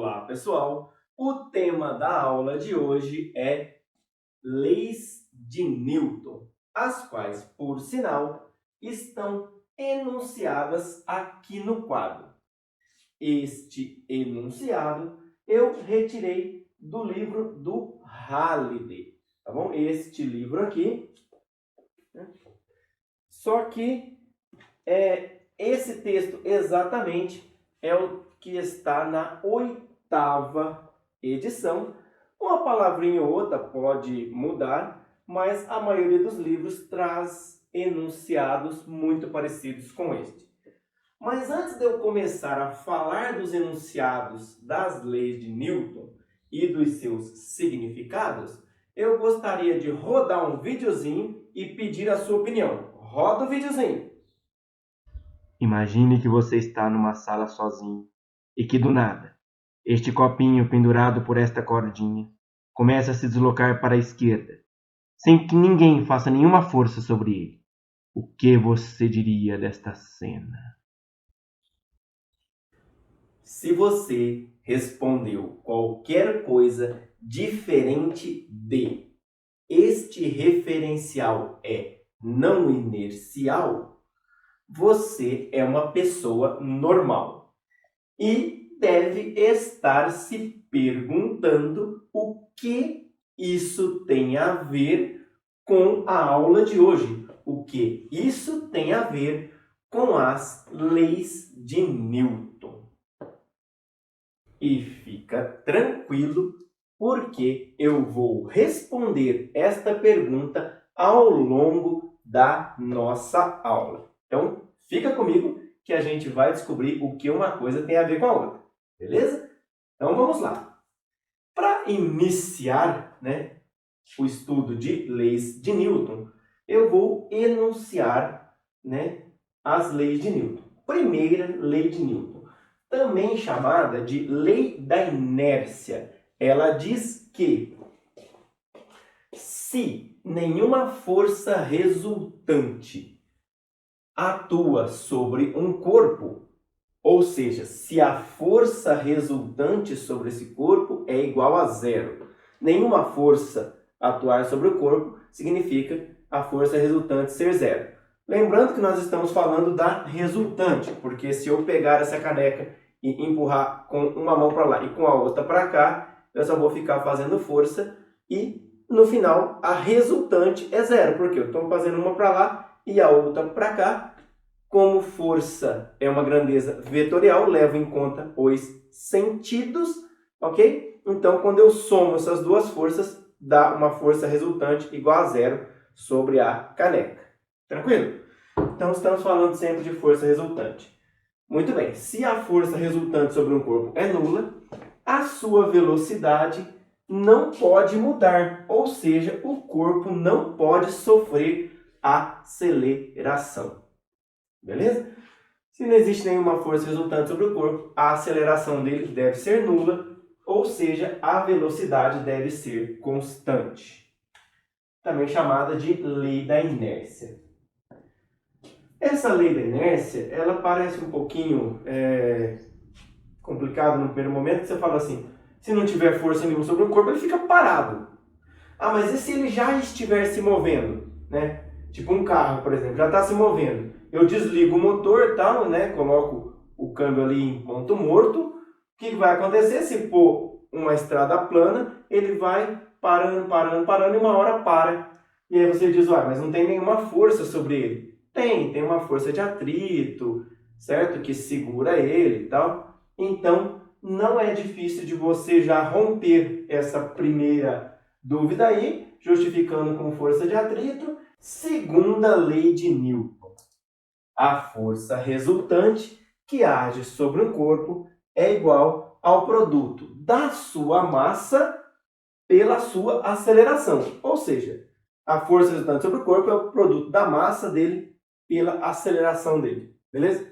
Olá, pessoal! O tema da aula de hoje é leis de Newton, as quais, por sinal, estão enunciadas aqui no quadro. Este enunciado eu retirei do livro do Halliday, tá bom? Este livro aqui. Só que esse texto exatamente é o que está na 8ª edição. Uma palavrinha ou outra pode mudar, mas a maioria dos livros traz enunciados muito parecidos com este. Mas antes de eu começar a falar dos enunciados das leis de Newton e dos seus significados, eu gostaria de rodar um videozinho e pedir a sua opinião. Roda o videozinho. Imagine que você está numa sala sozinho e que do nada, este copinho pendurado por esta cordinha começa a se deslocar para a esquerda, sem que ninguém faça nenhuma força sobre ele. O que você diria desta cena? Se você respondeu qualquer coisa diferente de este referencial é não inercial, você é uma pessoa normal e deve estar se perguntando o que isso tem a ver com a aula de hoje, o que isso tem a ver com as leis de Newton. E fica tranquilo, porque eu vou responder esta pergunta ao longo da nossa aula. Então, fica comigo que a gente vai descobrir o que uma coisa tem a ver com a outra. Beleza? Então, vamos lá. Para iniciar, o estudo de leis de Newton, eu vou enunciar, as leis de Newton. Primeira lei de Newton, também chamada de lei da inércia. Ela diz que se nenhuma força resultante atua sobre um corpo, ou seja, se a força resultante sobre esse corpo é igual a zero, nenhuma força atuar sobre o corpo significa a força resultante ser zero. Lembrando que nós estamos falando da resultante, porque se eu pegar essa caneca e empurrar com uma mão para lá e com a outra para cá, eu só vou ficar fazendo força e no final a resultante é zero, porque eu estou fazendo uma para lá e a outra para cá. Como força é uma grandeza vetorial, levo em conta os sentidos, ok? Então, quando eu somo essas duas forças, dá uma força resultante igual a zero sobre a caneca. Tranquilo? Então, estamos falando sempre de força resultante. Muito bem, se a força resultante sobre um corpo é nula, a sua velocidade não pode mudar, ou seja, o corpo não pode sofrer aceleração. Beleza? Se não existe nenhuma força resultante sobre o corpo, a aceleração dele deve ser nula, ou seja, a velocidade deve ser constante. Também chamada de lei da inércia. Essa lei da inércia, ela parece um pouquinho complicada no primeiro momento, que você fala assim, se não tiver força nenhuma sobre o corpo, ele fica parado. Ah, mas e se ele já estiver se movendo? Tipo um carro, por exemplo, já está se movendo. Eu desligo o motor e tal, coloco o câmbio ali em ponto morto. O que vai acontecer? Se for uma estrada plana, ele vai parando e uma hora para. E aí você diz, mas não tem nenhuma força sobre ele. Tem uma força de atrito, certo? Que segura ele e tal. Então, não é difícil de você já romper essa primeira dúvida aí, justificando com força de atrito. Segunda lei de Newton. A força resultante que age sobre um corpo é igual ao produto da sua massa pela sua aceleração. Ou seja, a força resultante sobre o corpo é o produto da massa dele pela aceleração dele. Beleza?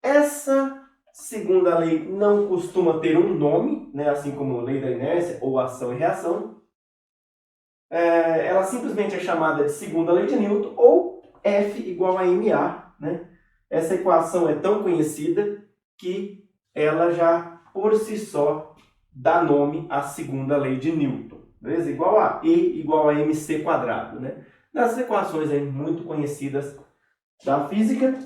Essa segunda lei não costuma ter um nome, assim como lei da inércia ou ação e reação. Ela simplesmente é chamada de segunda lei de Newton ou F igual a ma. Essa equação é tão conhecida que ela já por si só, dá nome à segunda lei de Newton. Beleza? Igual a E igual a mc quadrado, né? Das equações aí muito conhecidas da física.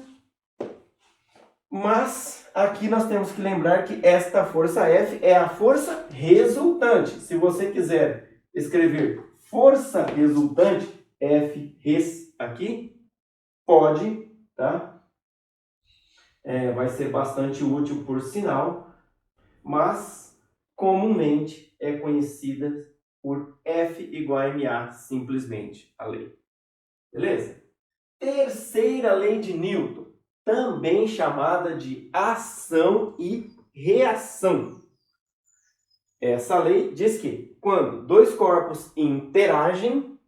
Mas aqui nós temos que lembrar que esta força F é a força resultante. Se você quiser escrever força resultante, F res aqui, pode, tá? Vai ser bastante útil por sinal, mas comumente é conhecida por F igual a ma, simplesmente, a lei. Beleza? Terceira lei de Newton, também chamada de ação e reação. Essa lei diz que quando dois corpos interagem,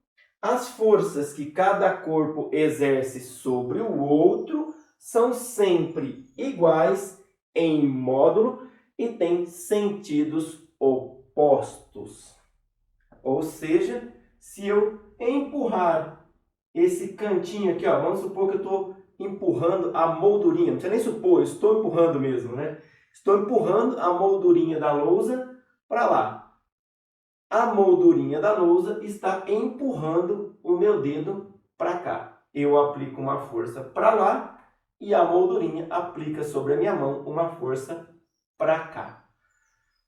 as forças que cada corpo exerce sobre o outro são sempre iguais em módulo e têm sentidos opostos. Ou seja, se eu empurrar esse cantinho aqui, ó, vamos supor que eu estou empurrando a moldurinha, não precisa nem supor, eu estou empurrando mesmo, né? Estou empurrando a moldurinha da lousa para lá. A moldurinha da lousa está empurrando o meu dedo para cá. Eu aplico uma força para lá e a moldurinha aplica sobre a minha mão uma força para cá.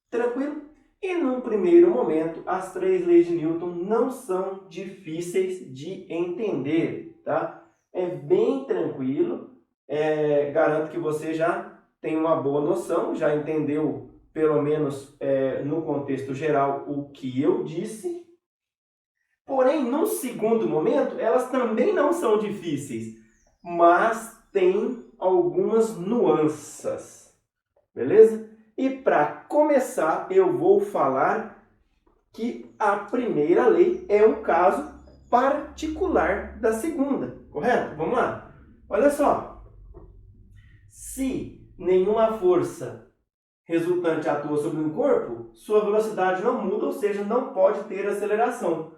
Tranquilo? E num primeiro momento, as três leis de Newton não são difíceis de entender, tá? É bem tranquilo, garanto que você já tem uma boa noção, já entendeu, pelo menos no contexto geral, o que eu disse. Porém, num segundo momento, elas também não são difíceis, mas tem algumas nuances, beleza? E para começar, eu vou falar que a primeira lei é um caso particular da segunda, correto? Vamos lá. Olha só. Se nenhuma força resultante atua sobre um corpo, sua velocidade não muda, ou seja, não pode ter aceleração.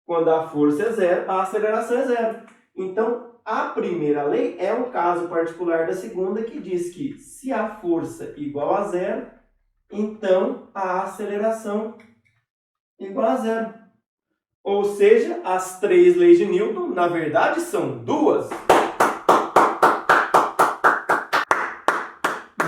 Quando a força é zero, a aceleração é zero. Então, a primeira lei é um caso particular da segunda que diz que se a força igual a zero, então a aceleração igual a zero. Ou seja, as três leis de Newton, na verdade, são duas.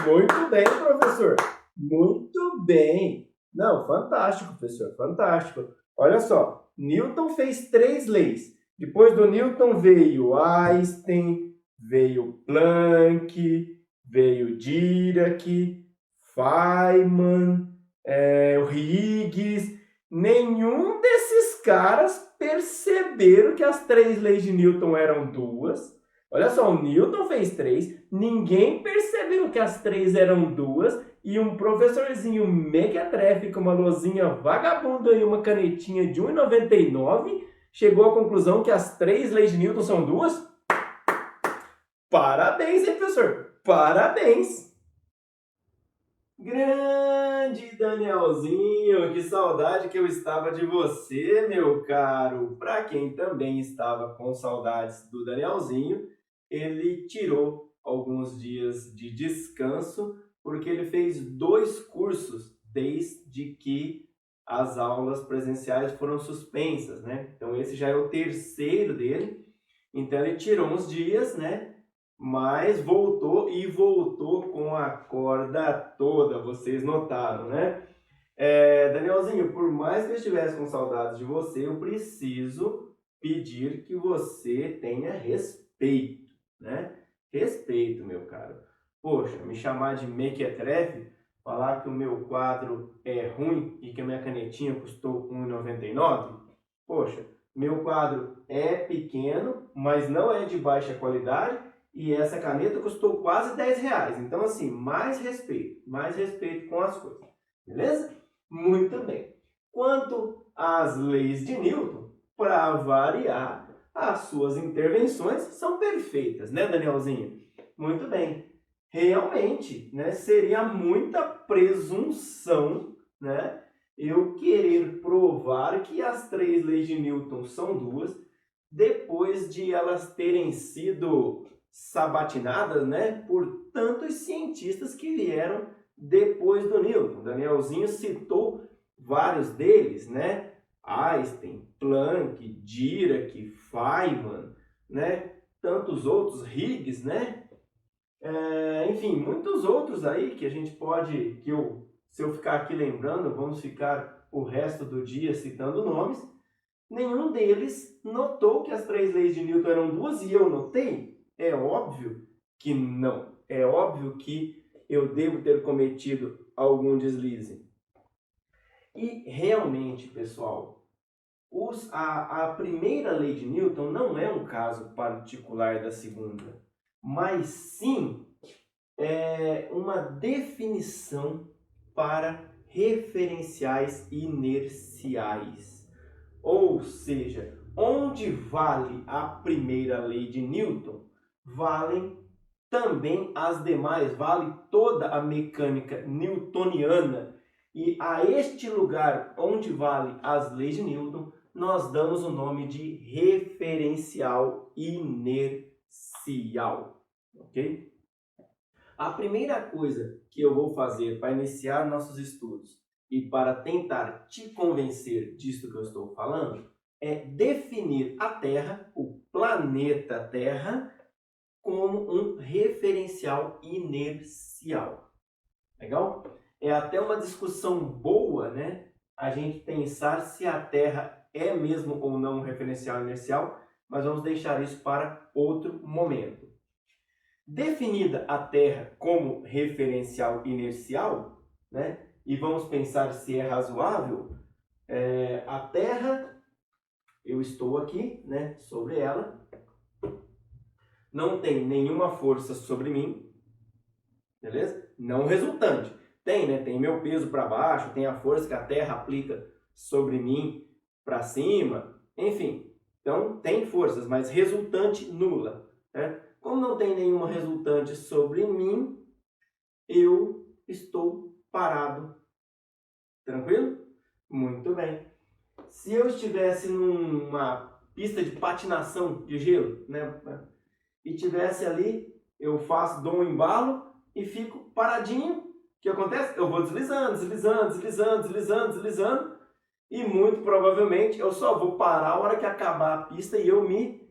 Muito bem, professor. Muito bem. Não, fantástico, professor, fantástico. Olha só, Newton fez três leis. Depois do Newton veio Einstein, veio Planck, veio Dirac, Feynman, o Higgs. Nenhum desses caras perceberam que as três leis de Newton eram duas. Olha só, o Newton fez três, ninguém percebeu que as três eram duas, e um professorzinho mequetrefe com uma lousinha vagabunda e uma canetinha de 1,99 chegou à conclusão que as três leis de Newton são duas? Parabéns, hein, professor? Parabéns! Grande Danielzinho, que saudade que eu estava de você, meu caro! Para quem também estava com saudades do Danielzinho, ele tirou alguns dias de descanso porque ele fez 2 cursos desde que as aulas presenciais foram suspensas, né? Então esse já é o terceiro dele. Então ele tirou uns dias, né? Mas voltou e voltou com a corda toda, vocês notaram, né? Danielzinho, por mais que eu estivesse com saudades de você, eu preciso pedir que você tenha respeito, né? Respeito, meu caro. Poxa, me chamar de mequetrefe, falar que o meu quadro é ruim e que a minha canetinha custou R$ 1,99? Poxa, meu quadro é pequeno, mas não é de baixa qualidade e essa caneta custou quase R$ 10. Então, assim, mais respeito com as coisas. Beleza? Muito bem. Quanto às leis de Newton, para variar, as suas intervenções são perfeitas, né, Danielzinho? Muito bem. Realmente, né, seria muita presunção, né, eu querer provar que as três leis de Newton são duas, depois de elas terem sido sabatinadas, né, por tantos cientistas que vieram depois do Newton. Danielzinho citou vários deles, né? Einstein, Planck, Dirac, Feynman, né? Tantos outros, Higgs, né? Enfim, muitos outros aí que a gente pode, se eu ficar aqui lembrando, vamos ficar o resto do dia citando nomes. Nenhum deles notou que as 3 leis de Newton eram duas e eu notei? É óbvio que não. É óbvio que eu devo ter cometido algum deslize. E realmente, pessoal, a primeira lei de Newton não é um caso particular da segunda, mas sim uma definição para referenciais inerciais. Ou seja, onde vale a primeira lei de Newton, valem também as demais, vale toda a mecânica newtoniana. E a este lugar onde vale as leis de Newton, nós damos o nome de referencial inercial. Ok? A primeira coisa que eu vou fazer para iniciar nossos estudos e para tentar te convencer disso que eu estou falando é definir a Terra, o planeta Terra, como um referencial inercial. Legal? É até uma discussão boa, né? A gente pensar se a Terra é mesmo ou não um referencial inercial, mas vamos deixar isso para outro momento. Definida a Terra como referencial inercial, né? E vamos pensar se é razoável, a Terra, eu estou aqui, né, sobre ela, não tem nenhuma força sobre mim, beleza? Não resultante. Tem, né? Tem meu peso para baixo, tem a força que a Terra aplica sobre mim para cima, enfim. Então, tem forças, mas resultante nula, né? Como não tem nenhuma resultante sobre mim, eu estou parado. Tranquilo? Muito bem. Se eu estivesse numa pista de patinação de gelo, né, e tivesse ali, dou um embalo e fico paradinho. O que acontece? Eu vou deslizando, deslizando, deslizando, deslizando, deslizando, e muito provavelmente eu só vou parar a hora que acabar a pista e eu me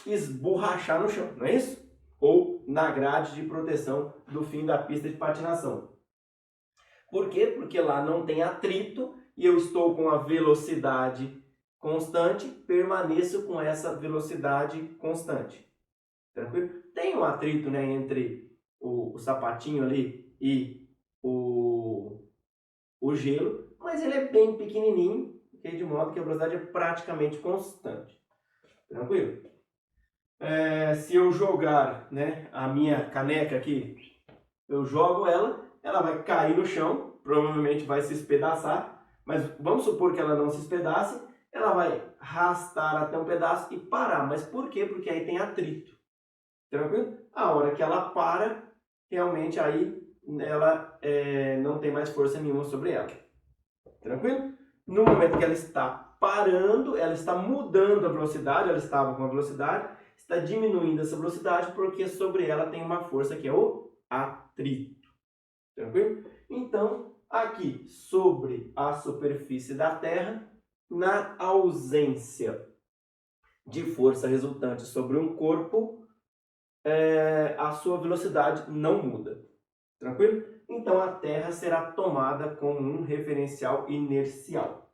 esborrachar no chão, não é isso? Ou na grade de proteção do fim da pista de patinação. Por quê? Porque lá não tem atrito e eu estou com a velocidade constante, permaneço com essa velocidade constante. Tranquilo? Tem um atrito, né, entre o sapatinho ali e o gelo, mas ele é bem pequenininho, de modo que a velocidade é praticamente constante. Tranquilo? Se eu jogar, né, a minha caneca aqui, eu jogo ela vai cair no chão, provavelmente vai se espedaçar, mas vamos supor que ela não se espedace, ela vai arrastar até um pedaço e parar. Mas por quê? Porque aí tem atrito. Tranquilo? A hora que ela para, realmente aí ela não tem mais força nenhuma sobre ela. Tranquilo? No momento que ela está parando, ela está mudando a velocidade, ela estava com a velocidade, está diminuindo essa velocidade porque sobre ela tem uma força que é o atrito. Tranquilo? Então, aqui sobre a superfície da Terra, na ausência de força resultante sobre um corpo, a sua velocidade não muda. Tranquilo? Então a Terra será tomada como um referencial inercial.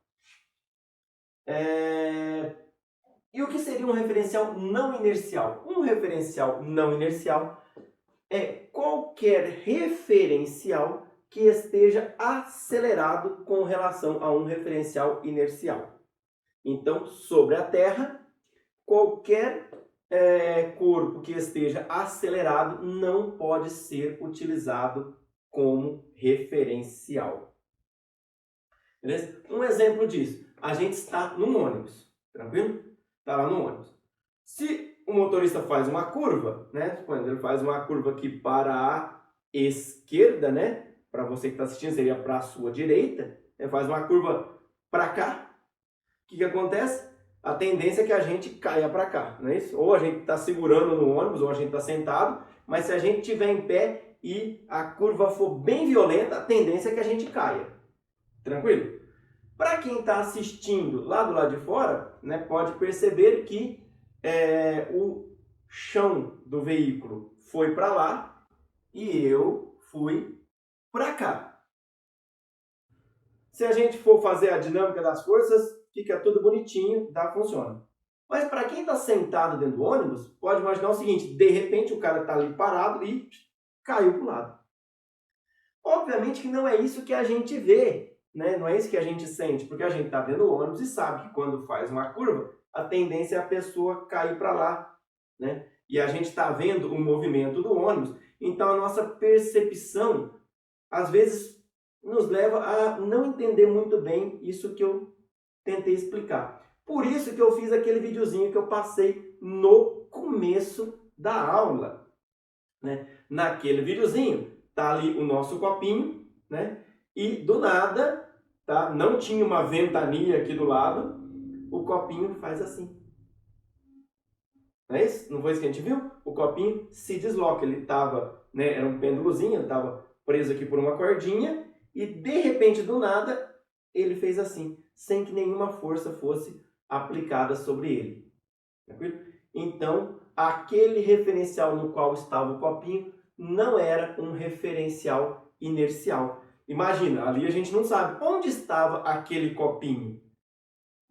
E o que seria um referencial não inercial? Um referencial não inercial é qualquer referencial que esteja acelerado com relação a um referencial inercial. Então, sobre a Terra, qualquer corpo que esteja acelerado não pode ser utilizado como referencial. Beleza? Um exemplo disso, a gente está num ônibus, tranquilo? Está lá no ônibus. Se o motorista faz uma curva, né? Suponho que ele faz uma curva aqui para a esquerda, né? Para você que está assistindo, seria para a sua direita. Ele faz uma curva para cá. O que acontece? A tendência é que a gente caia para cá, não é isso? Ou a gente está segurando no ônibus, ou a gente está sentado, mas se a gente estiver em pé, e a curva for bem violenta, a tendência é que a gente caia. Tranquilo? Para quem está assistindo lá do lado de fora, né, pode perceber que o chão do veículo foi para lá e eu fui para cá. Se a gente for fazer a dinâmica das forças, fica tudo bonitinho, funciona. Mas para quem está sentado dentro do ônibus, pode imaginar o seguinte, de repente o cara está ali parado e caiu para o lado. Obviamente que não é isso que a gente vê, né? Não é isso que a gente sente, porque a gente está dentro do ônibus e sabe que quando faz uma curva, a tendência é a pessoa cair para lá, né? E a gente está vendo o movimento do ônibus, então a nossa percepção, às vezes, nos leva a não entender muito bem isso que eu tentei explicar. Por isso que eu fiz aquele videozinho que eu passei no começo da aula, né? Naquele videozinho tá ali o nosso copinho, né? E do nada, tá? Não tinha uma ventania aqui do lado, o copinho faz assim. Não é isso? Não foi isso que a gente viu? O copinho se desloca, ele tava, né? Era um pêndulozinho, ele tava preso aqui por uma cordinha e de repente do nada ele fez assim, sem que nenhuma força fosse aplicada sobre ele. Tranquilo? Então, aquele referencial no qual estava o copinho não era um referencial inercial. Imagina, ali a gente não sabe onde estava aquele copinho.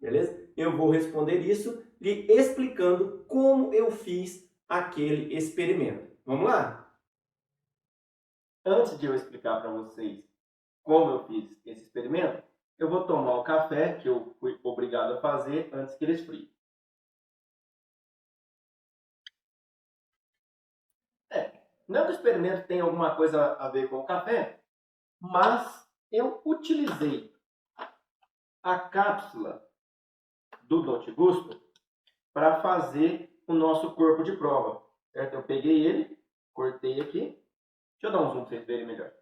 Beleza? Eu vou responder isso lhe explicando como eu fiz aquele experimento. Vamos lá? Antes de eu explicar para vocês como eu fiz esse experimento, eu vou tomar o café que eu fui obrigado a fazer antes que ele esfrie. Não que o experimento tenha alguma coisa a ver com o café, mas eu utilizei a cápsula do Dolce Gusto para fazer o nosso corpo de prova. Certo? Eu peguei ele, cortei aqui. Deixa eu dar um zoom para vocês verem melhor.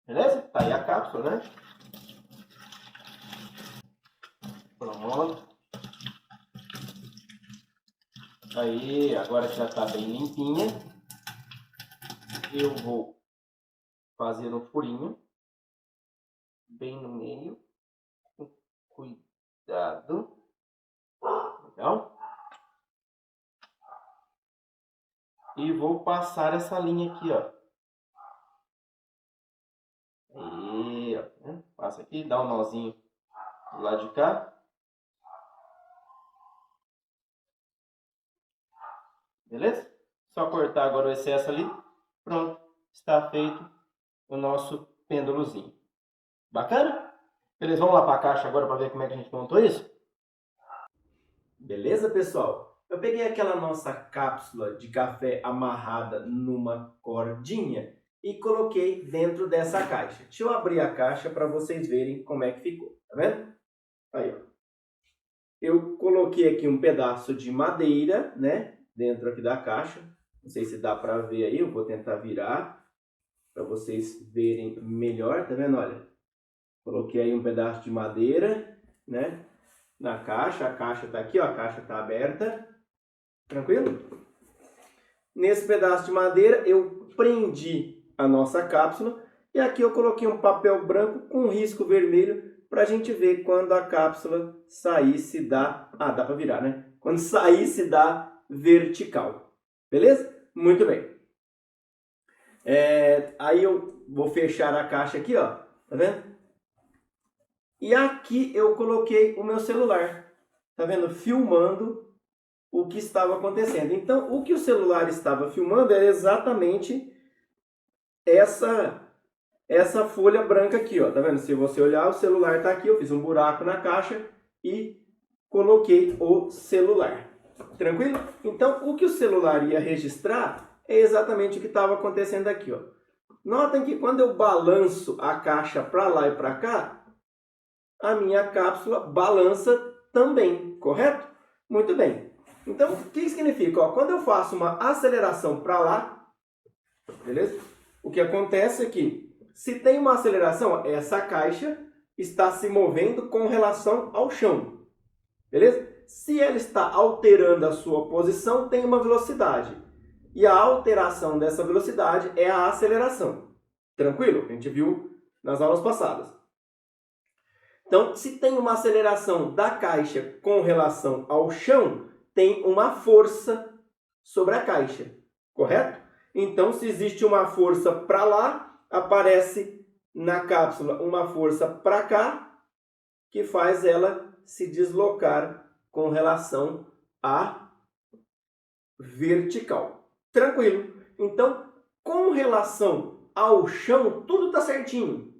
Beleza? Tá aí a cápsula, né? Pronto. Aí, agora que já está bem limpinha, eu vou fazer um furinho bem no meio, com cuidado. Legal? E vou passar essa linha aqui, ó. Aí, ó. Passa aqui, dá um nozinho do lado de cá. Beleza? Só cortar agora o excesso ali. Pronto. Está feito o nosso pêndulozinho. Bacana? Beleza, vamos lá para a caixa agora para ver como é que a gente montou isso? Beleza, pessoal? Eu peguei aquela nossa cápsula de café amarrada numa cordinha e coloquei dentro dessa caixa. Deixa eu abrir a caixa para vocês verem como é que ficou. Tá vendo? Aí, ó. Eu coloquei aqui um pedaço de madeira, né? Dentro aqui da caixa. Não sei se dá para ver aí. Eu vou tentar virar para vocês verem melhor. Tá vendo? Olha. Coloquei aí um pedaço de madeira, né? Na caixa. A caixa tá aqui, ó. A caixa tá aberta. Tranquilo? Nesse pedaço de madeira eu prendi a nossa cápsula e aqui eu coloquei um papel branco com risco vermelho para a gente ver quando a cápsula saísse da... Ah, dá para virar, né? Quando saísse da vertical. Beleza? Muito bem. Aí eu vou fechar a caixa aqui, ó. Tá vendo? E aqui eu coloquei o meu celular. Tá vendo? Filmando o que estava acontecendo. Então, o que o celular estava filmando é exatamente essa folha branca aqui, ó. Tá vendo? Se você olhar, o celular está aqui. Eu fiz um buraco na caixa e coloquei o celular. Tranquilo? Então, o que o celular ia registrar é exatamente o que estava acontecendo aqui, ó. Notem que quando eu balanço a caixa para lá e para cá, a minha cápsula balança também, correto? Muito bem. Então, o que significa? Ó, quando eu faço uma aceleração para lá, beleza? O que acontece é que, se tem uma aceleração, ó, essa caixa está se movendo com relação ao chão, beleza? Se ela está alterando a sua posição, tem uma velocidade. E a alteração dessa velocidade é a aceleração. Tranquilo? A gente viu nas aulas passadas. Então, se tem uma aceleração da caixa com relação ao chão, tem uma força sobre a caixa, correto? Então, se existe uma força para lá, aparece na cápsula uma força para cá, que faz ela se deslocar com relação à vertical. Tranquilo? Então, com relação ao chão, tudo está certinho.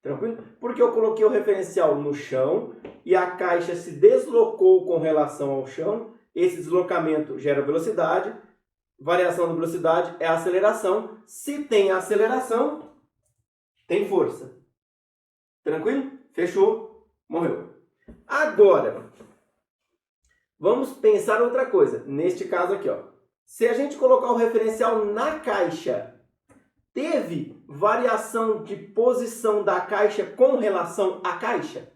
Tranquilo? Porque eu coloquei o referencial no chão e a caixa se deslocou com relação ao chão. Esse deslocamento gera velocidade. Variação de velocidade é aceleração. Se tem aceleração, tem força. Tranquilo? Fechou? Morreu. Agora, vamos pensar outra coisa. Neste caso aqui, ó. Se a gente colocar o referencial na caixa, teve variação de posição da caixa com relação à caixa?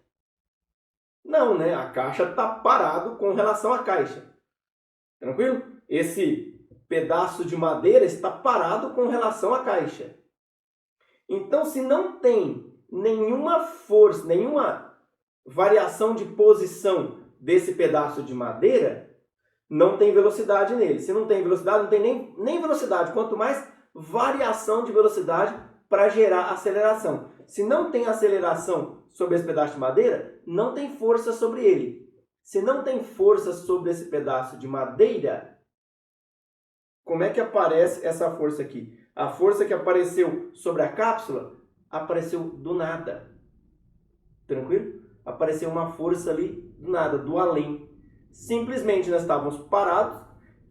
Não, né? A caixa está parado com relação à caixa. Tranquilo? Esse pedaço de madeira está parado com relação à caixa. Então, se não tem nenhuma força, nenhuma variação de posição desse pedaço de madeira, não tem velocidade nele. Se não tem velocidade, não tem nem velocidade, quanto mais variação de velocidade para gerar aceleração. Se não tem aceleração sobre esse pedaço de madeira, não tem força sobre ele. Se não tem força sobre esse pedaço de madeira, como é que aparece essa força aqui? A força que apareceu sobre a cápsula apareceu do nada. Tranquilo? Apareceu uma força ali do nada, do além. Simplesmente nós estávamos parados,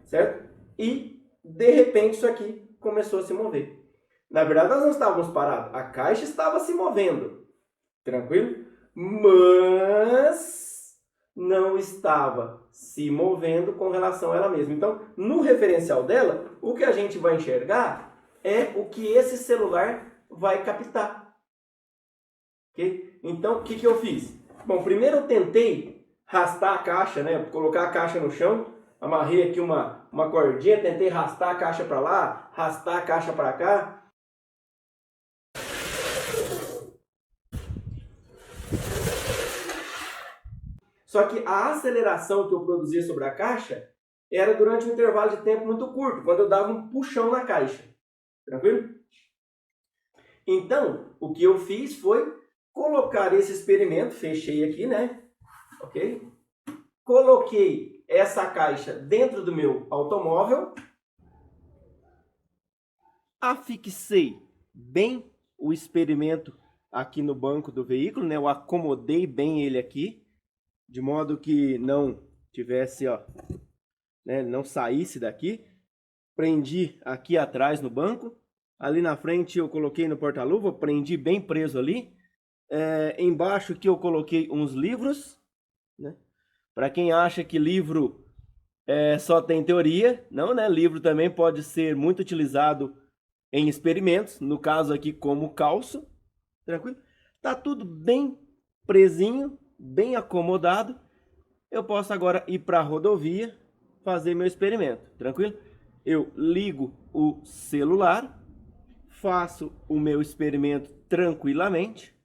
certo? E, de repente, isso aqui começou a se mover. Na verdade, nós não estávamos parados. A caixa estava se movendo. Tranquilo? Mas não estava se movendo com relação a ela mesma. Então, no referencial dela, o que a gente vai enxergar é o que esse celular vai captar. Okay? Então, o que eu fiz? Bom, primeiro eu tentei arrastar a caixa, né? Colocar a caixa no chão. Amarrei aqui uma cordinha, tentei arrastar a caixa para lá, arrastar a caixa para cá. Só que a aceleração que eu produzia sobre a caixa era durante um intervalo de tempo muito curto, quando eu dava um puxão na caixa. Tranquilo? Então, o que eu fiz foi colocar esse experimento, fechei aqui, né? Ok? Coloquei essa caixa dentro do meu automóvel, afixei bem o experimento aqui no banco do veículo, né? Eu acomodei bem ele aqui, de modo que não tivesse, ó, né? Não saísse daqui. Prendi aqui atrás no banco, ali na frente eu coloquei no porta-luva, prendi bem preso ali. Embaixo aqui eu coloquei uns livros, né? Para quem acha que livro só tem teoria, não, né? Livro também pode ser muito utilizado em experimentos, no caso aqui como calço, tranquilo? Tá tudo bem presinho, bem acomodado. Eu posso agora ir para a rodovia, fazer meu experimento, tranquilo? Eu ligo o celular, faço o meu experimento tranquilamente.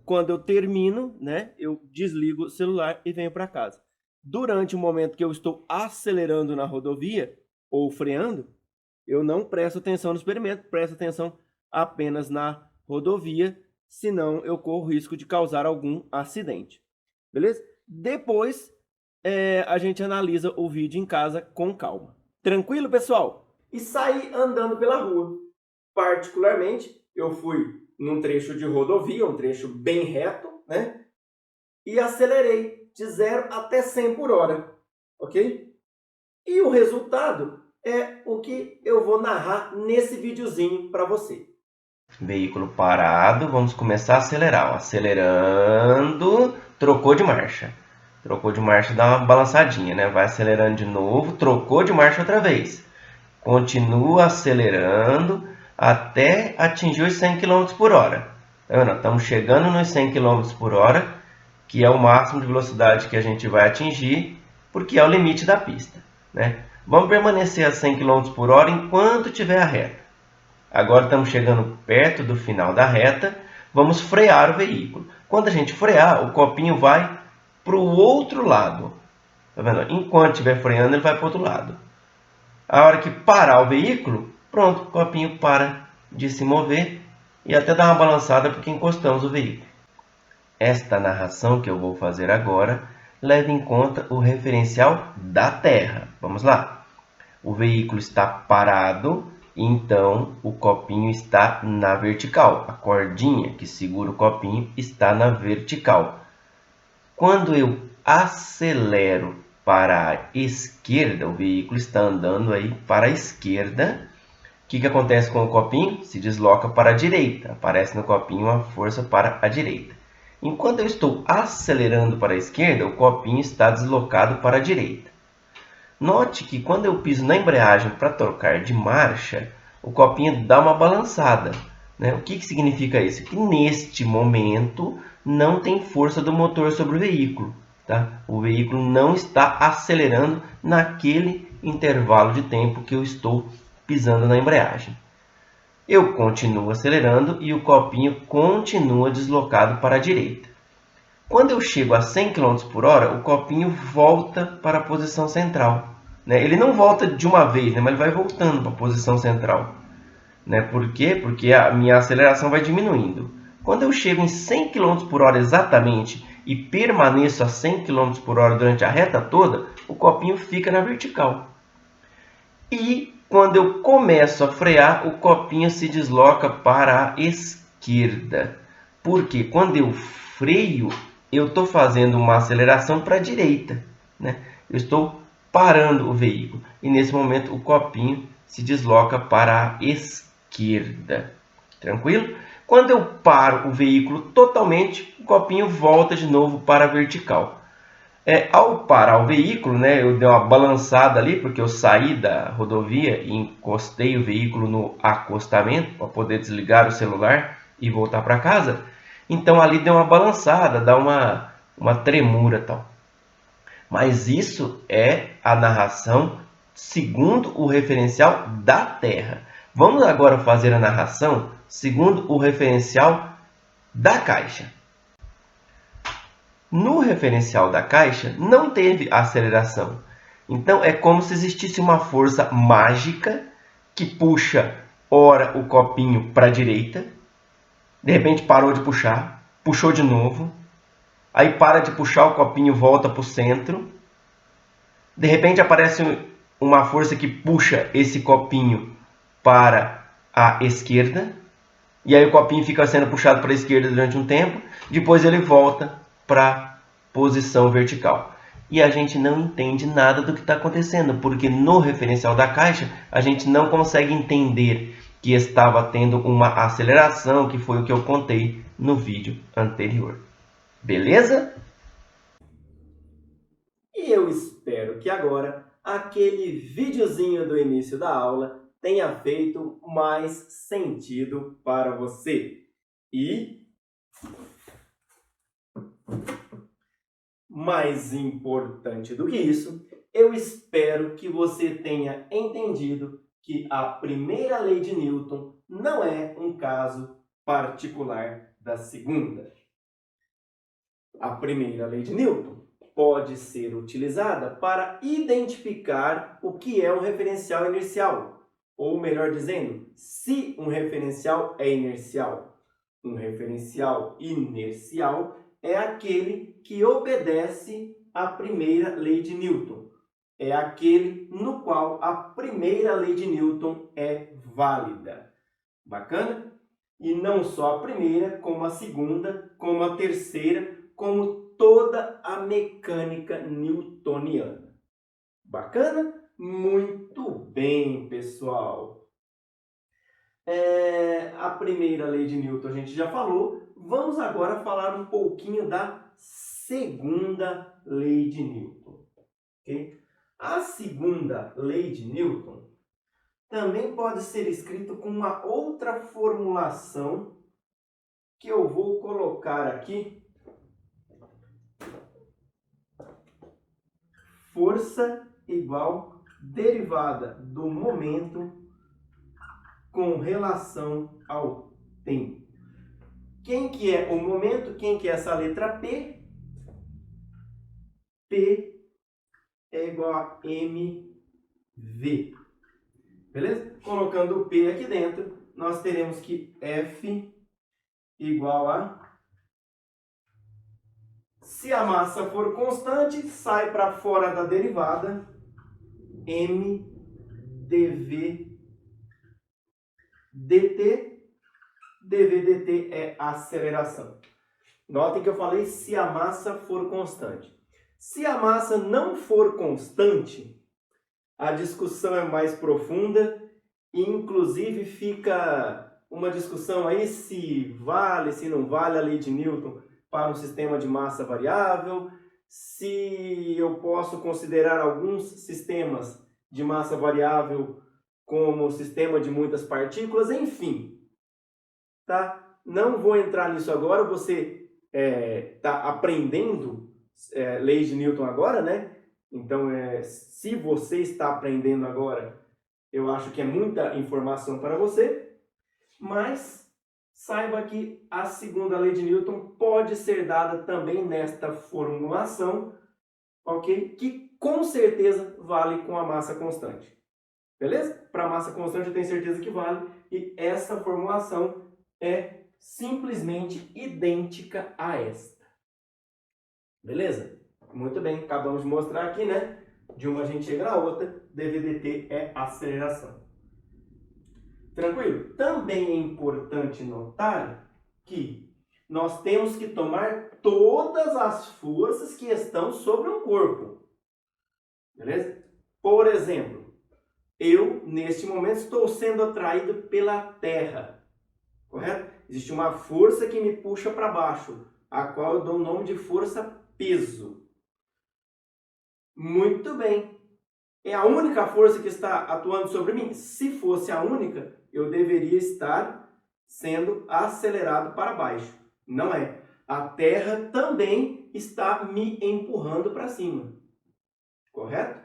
Quando eu termino, né, eu desligo o celular e venho para casa. Durante o momento que eu estou acelerando na rodovia ou freando, eu não presto atenção no experimento, presto atenção apenas na rodovia, senão eu corro risco de causar algum acidente. Beleza? Depois, a gente analisa o vídeo em casa com calma. Tranquilo, pessoal? E saí andando pela rua. Particularmente, eu fui num trecho de rodovia, um trecho bem reto, né? E acelerei de 0 até 100 por hora, ok? E o resultado é o que eu vou narrar nesse videozinho para você. Veículo parado, vamos começar a acelerar. Ó. Acelerando, trocou de marcha. Trocou de marcha, dá uma balançadinha, né? Vai acelerando de novo, trocou de marcha outra vez. Continua acelerando até atingir os 100 km por hora. Estamos chegando nos 100 km por hora, que é o máximo de velocidade que a gente vai atingir, porque é o limite da pista. Né? Vamos permanecer a 100 km por hora enquanto tiver a reta. Agora estamos chegando perto do final da reta, vamos frear o veículo. Quando a gente frear, o copinho vai para o outro lado. Tá vendo? Enquanto estiver freando, ele vai para o outro lado. A hora que parar o veículo, pronto, o copinho para de se mover e até dá uma balançada porque encostamos o veículo. Esta narração que eu vou fazer agora leva em conta o referencial da terra. Vamos lá. O veículo está parado, então o copinho está na vertical. A cordinha que segura o copinho está na vertical. Quando eu acelero para a esquerda, o veículo está andando aí para a esquerda. O que acontece com o copinho? Se desloca para a direita. Aparece no copinho uma força para a direita. Enquanto eu estou acelerando para a esquerda, o copinho está deslocado para a direita. Note que quando eu piso na embreagem para trocar de marcha, o copinho dá uma balançada. Né? O que significa isso? Que neste momento não tem força do motor sobre o veículo. Tá? O veículo não está acelerando naquele intervalo de tempo que eu estou pisando na embreagem. Eu continuo acelerando e o copinho continua deslocado para a direita. Quando eu chego a 100 km por hora, o copinho volta para a posição central. Né? Ele não volta de uma vez, né? Mas ele vai voltando para a posição central. Né? Por quê? Porque a minha aceleração vai diminuindo. Quando eu chego em 100 km por hora exatamente e permaneço a 100 km por hora durante a reta toda, o copinho fica na vertical. E quando eu começo a frear, o copinho se desloca para a esquerda. Porque quando eu freio, eu estou fazendo uma aceleração para a direita. Né? Eu estou parando o veículo. E nesse momento o copinho se desloca para a esquerda. Tranquilo? Quando eu paro o veículo totalmente, o copinho volta de novo para a vertical. Ao parar o veículo, né, eu dei uma balançada ali, porque eu saí da rodovia e encostei o veículo no acostamento para poder desligar o celular e voltar para casa. Então ali deu uma balançada, dá uma tremura tal. Mas isso é a narração segundo o referencial da Terra. Vamos agora fazer a narração segundo o referencial da Caixa. No referencial da Caixa não teve aceleração. Então é como se existisse uma força mágica que puxa ora o copinho para a direita, de repente parou de puxar, puxou de novo, aí para de puxar, o copinho volta para o centro, de repente aparece uma força que puxa esse copinho para a esquerda, e aí o copinho fica sendo puxado para a esquerda durante um tempo, depois ele volta para a posição vertical. E a gente não entende nada do que está acontecendo, porque no referencial da Caixa a gente não consegue entender que estava tendo uma aceleração, que foi o que eu contei no vídeo anterior. Beleza? E eu espero que agora aquele videozinho do início da aula tenha feito mais sentido para você. E mais importante do que isso, eu espero que você tenha entendido que a primeira lei de Newton não é um caso particular da segunda. A primeira lei de Newton pode ser utilizada para identificar o que é um referencial inercial, ou melhor dizendo, se um referencial é inercial. Um referencial inercial é aquele que obedece à primeira lei de Newton. É aquele no qual a primeira lei de Newton é válida. Bacana? E não só a primeira, como a segunda, como a terceira, como toda a mecânica newtoniana. Bacana? Muito bem, pessoal. A primeira lei de Newton a gente já falou. Vamos agora falar um pouquinho da segunda lei de Newton. Okay? A segunda lei de Newton também pode ser escrito com uma outra formulação que eu vou colocar aqui. Força igual derivada do momento com relação ao tempo. Quem que é o momento? Quem que é essa letra P? P é igual a mv. Beleza? Colocando o P aqui dentro, nós teremos que F igual a... Se a massa for constante, sai para fora da derivada m dv dt. dv dt é aceleração. Notem que eu falei se a massa for constante. Se a massa não for constante, a discussão é mais profunda e inclusive fica uma discussão aí se vale, se não vale a lei de Newton para um sistema de massa variável, se eu posso considerar alguns sistemas de massa variável como o sistema de muitas partículas, enfim. Tá? Não vou entrar nisso agora, você está aprendendo leis de Newton agora, né? Então, se você está aprendendo agora, eu acho que é muita informação para você, mas saiba que a segunda lei de Newton pode ser dada também nesta formulação, ok? Que com certeza vale com a massa constante. Beleza? Para a massa constante eu tenho certeza que vale, e essa formulação é simplesmente idêntica a esta. Beleza? Muito bem, acabamos de mostrar aqui, né? De uma a gente chega na outra, dv/dt é aceleração. Tranquilo? Também é importante notar que nós temos que tomar todas as forças que estão sobre um corpo. Beleza? Por exemplo, eu, neste momento, estou sendo atraído pela Terra. Correto? Existe uma força que me puxa para baixo, a qual eu dou o nome de força peso. Muito bem. É a única força que está atuando sobre mim? Se fosse a única, eu deveria estar sendo acelerado para baixo. Não é. A Terra também está me empurrando para cima. Correto?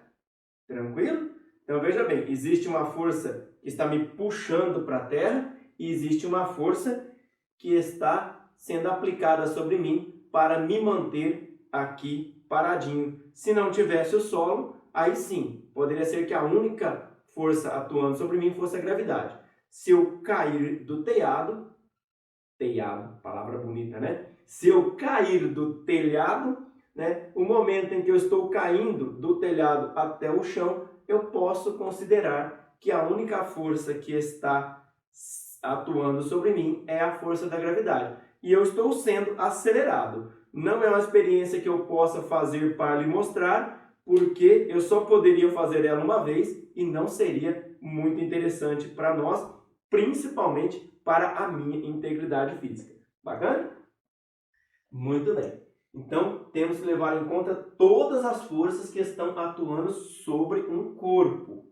Tranquilo? Então veja bem, existe uma força que está me puxando para a Terra e existe uma força que está sendo aplicada sobre mim para me manter aqui paradinho. Se não tivesse o solo, aí sim, poderia ser que a única força atuando sobre mim fosse a gravidade. Se eu cair do telhado, palavra bonita, né? Se eu cair do telhado, né, o momento em que eu estou caindo do telhado até o chão, eu posso considerar que a única força que está atuando sobre mim é a força da gravidade. E eu estou sendo acelerado. Não é uma experiência que eu possa fazer para lhe mostrar, porque eu só poderia fazer ela uma vez e não seria muito interessante para nós, principalmente para a minha integridade física. Bacana? Muito bem. Então, temos que levar em conta todas as forças que estão atuando sobre um corpo.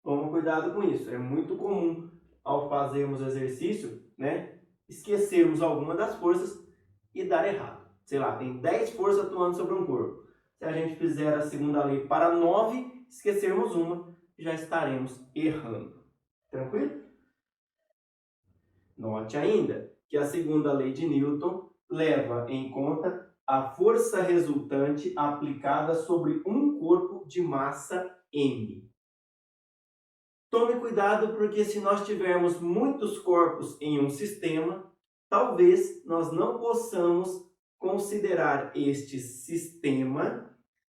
Toma cuidado com isso. É muito comum, ao fazermos o exercício, né, esquecermos alguma das forças e dar errado. Sei lá, tem 10 forças atuando sobre um corpo. Se a gente fizer a segunda lei para 9, esquecermos uma, já estaremos errando. Tranquilo? Note ainda que a segunda lei de Newton leva em conta a força resultante aplicada sobre um corpo de massa m. Tome cuidado, porque se nós tivermos muitos corpos em um sistema, talvez nós não possamos considerar este sistema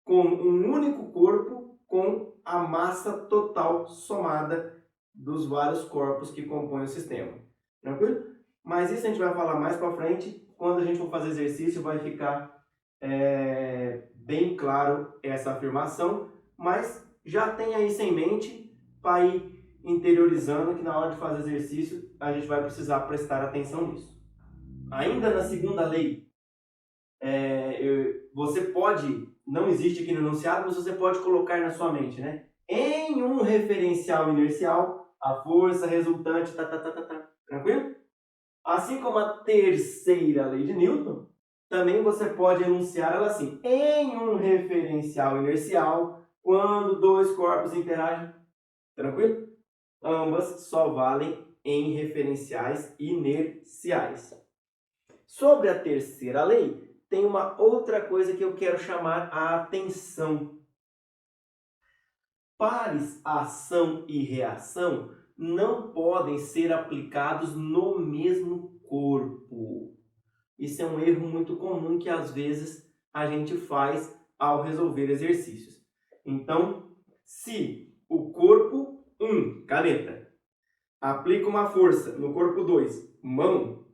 como um único corpo com a massa total somada dos vários corpos que compõem o sistema. Tranquilo? Mas isso a gente vai falar mais para frente. Quando a gente for fazer exercício, vai ficar bem claro essa afirmação. Mas já tenha isso em mente para ir interiorizando que na hora de fazer exercício a gente vai precisar prestar atenção nisso. Ainda na segunda lei, você pode, não existe aqui no enunciado, mas você pode colocar na sua mente, né? Em um referencial inercial, a força resultante, tranquilo? Assim como a terceira lei de Newton, também você pode enunciar ela assim: em um referencial inercial, quando dois corpos interagem, tranquilo? Ambas só valem em referenciais inerciais. Sobre a terceira lei, tem uma outra coisa que eu quero chamar a atenção. Pares ação e reação não podem ser aplicados no mesmo corpo. Isso é um erro muito comum que às vezes a gente faz ao resolver exercícios. Então, se o corpo 1, caneta, aplica uma força no corpo 2, mão,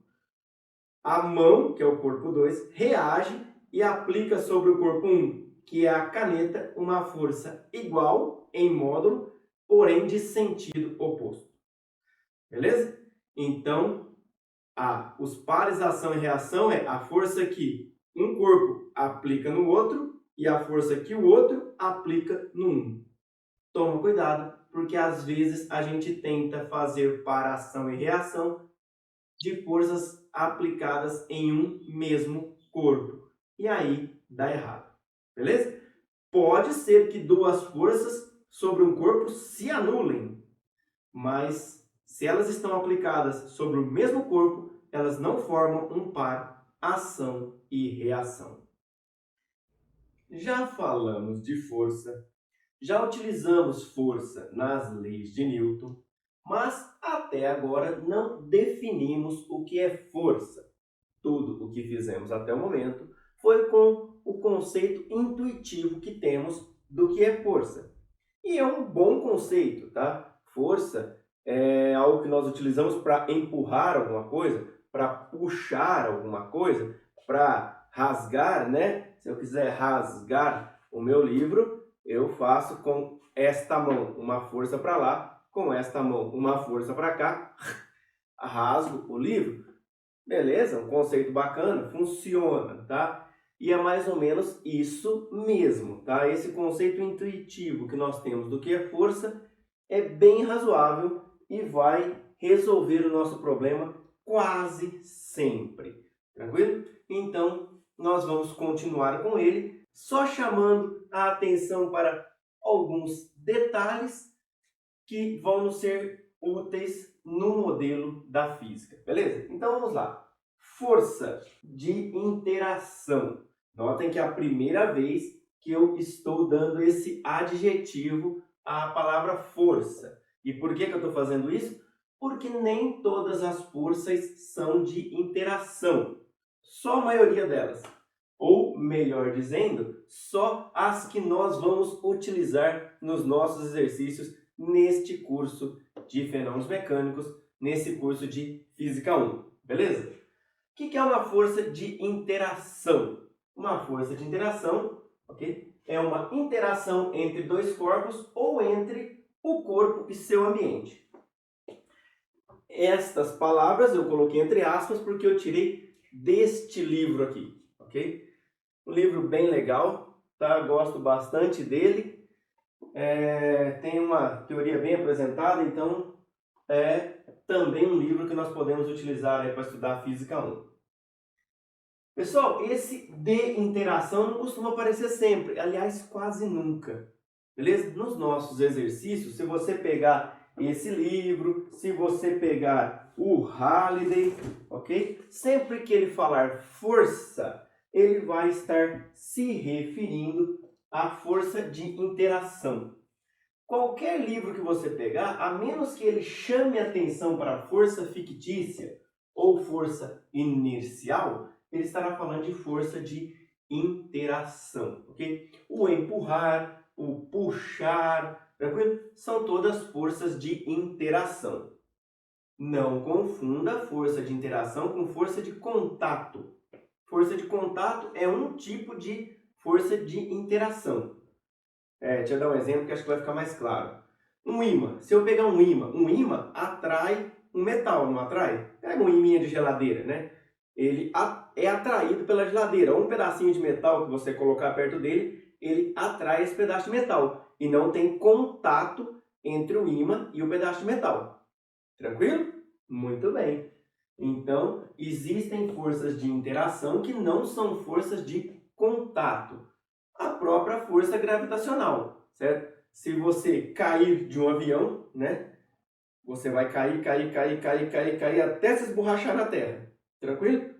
a mão, que é o corpo 2, reage e aplica sobre o corpo 1, que é a caneta, uma força igual em módulo, porém de sentido oposto. Beleza? Então, os pares ação e reação é a força que um corpo aplica no outro e a força que o outro aplica no um. Toma cuidado, porque às vezes a gente tenta fazer para ação e reação de forças aplicadas em um mesmo corpo. E aí dá errado. Beleza? Pode ser que duas forças sobre um corpo se anulem, mas se elas estão aplicadas sobre o mesmo corpo, elas não formam um par ação e reação. Já falamos de força, já utilizamos força nas leis de Newton, mas até agora não definimos o que é força. Tudo o que fizemos até o momento foi com o conceito intuitivo que temos do que é força. E é um bom conceito, tá? Força é algo que nós utilizamos para empurrar alguma coisa, para puxar alguma coisa, para rasgar, né? Se eu quiser rasgar o meu livro, eu faço com esta mão uma força para lá, com esta mão uma força para cá, rasgo o livro. Beleza, um conceito bacana, funciona, tá? E é mais ou menos isso mesmo, tá? Esse conceito intuitivo que nós temos do que é força é bem razoável e vai resolver o nosso problema quase sempre, tranquilo? Então, nós vamos continuar com ele, só chamando a atenção para alguns detalhes que vão nos ser úteis no modelo da física, beleza? Então vamos lá. Força de interação. Notem que é a primeira vez que eu estou dando esse adjetivo à palavra força. E por que eu estou fazendo isso? Porque nem todas as forças são de interação. Só a maioria delas. Ou, melhor dizendo, só as que nós vamos utilizar nos nossos exercícios neste curso de fenômenos mecânicos, nesse curso de Física 1, beleza? O que é uma força de interação? Uma força de interação, ok? É uma interação entre dois corpos ou entre o corpo e seu ambiente. Estas palavras eu coloquei entre aspas porque eu tirei deste livro aqui, ok? Um livro bem legal, tá? Gosto bastante dele. Tem uma teoria bem apresentada, então é também um livro que nós podemos utilizar para estudar Física 1. Pessoal, esse de interação não costuma aparecer sempre, aliás, quase nunca. Beleza? Nos nossos exercícios, se você pegar esse livro, se você pegar o Halliday, ok? Sempre que ele falar força, ele vai estar se referindo à força de interação. Qualquer livro que você pegar, a menos que ele chame atenção para a força fictícia ou força inercial, ele estará falando de força de interação, ok? O empurrar, o puxar, tranquilo? São todas forças de interação. Não confunda força de interação com força de contato. Força de contato é um tipo de força de interação. Deixa eu dar um exemplo que acho que vai ficar mais claro. Um ímã. Se eu pegar um ímã atrai um metal, não atrai? Pega um ímã de geladeira, né? Ele é atraído pela geladeira. Um pedacinho de metal que você colocar perto dele, ele atrai esse pedaço de metal. E não tem contato entre o ímã e o pedaço de metal. Tranquilo? Muito bem. Então, existem forças de interação que não são forças de contato. A própria força gravitacional, certo? Se você cair de um avião, né? Você vai cair até se esborrachar na Terra. Tranquilo?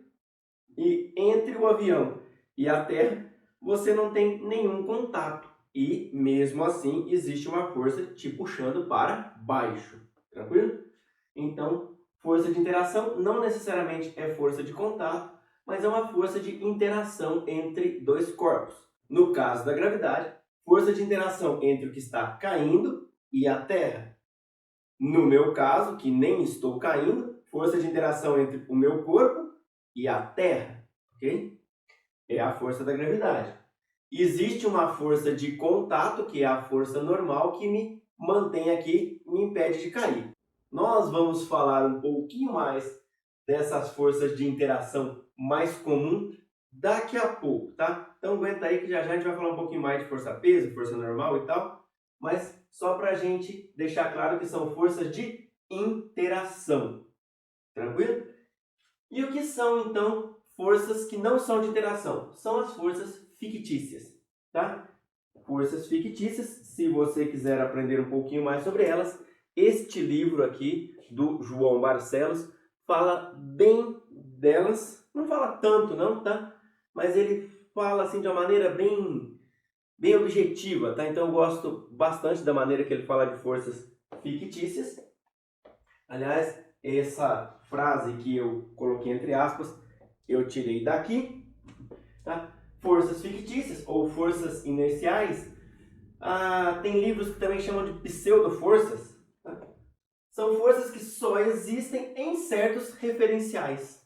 E entre o avião e a Terra, você não tem nenhum contato. E, mesmo assim, existe uma força te puxando para baixo. Tranquilo? Então, força de interação não necessariamente é força de contato, mas é uma força de interação entre dois corpos. No caso da gravidade, força de interação entre o que está caindo e a Terra. No meu caso, que nem estou caindo, força de interação entre o meu corpo e a Terra, ok? É a força da gravidade. Existe uma força de contato, que é a força normal, que me mantém aqui, me impede de cair. Nós vamos falar um pouquinho mais dessas forças de interação mais comum daqui a pouco, tá? Então aguenta aí que já a gente vai falar um pouquinho mais de força-peso, força normal e tal, mas só para a gente deixar claro que são forças de interação, tranquilo? E o que são então forças que não são de interação? São as forças fictícias, tá? Forças fictícias, se você quiser aprender um pouquinho mais sobre elas, este livro aqui do João Barcelos fala bem delas, não fala tanto não, tá? Mas ele fala assim de uma maneira bem objetiva, tá? Então eu gosto bastante da maneira que ele fala de forças fictícias. Aliás, essa frase que eu coloquei entre aspas, eu tirei daqui, tá? Forças fictícias ou forças inerciais. Tem livros que também chamam de pseudo-forças. Tá? São forças que só existem em certos referenciais.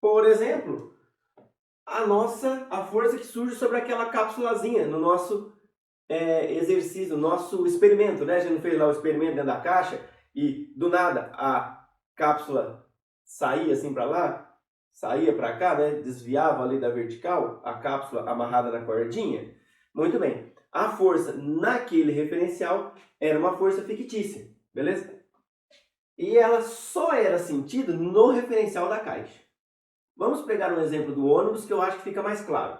Por exemplo, a força que surge sobre aquela cápsulazinha no nosso exercício, no nosso experimento, né? A gente não fez lá o experimento dentro da caixa e do nada a cápsula saía assim para lá, saía para cá, né? Desviava ali da vertical, a cápsula amarrada na cordinha. Muito bem. A força naquele referencial era uma força fictícia, beleza? E ela só era sentida no referencial da caixa. Vamos pegar um exemplo do ônibus que eu acho que fica mais claro.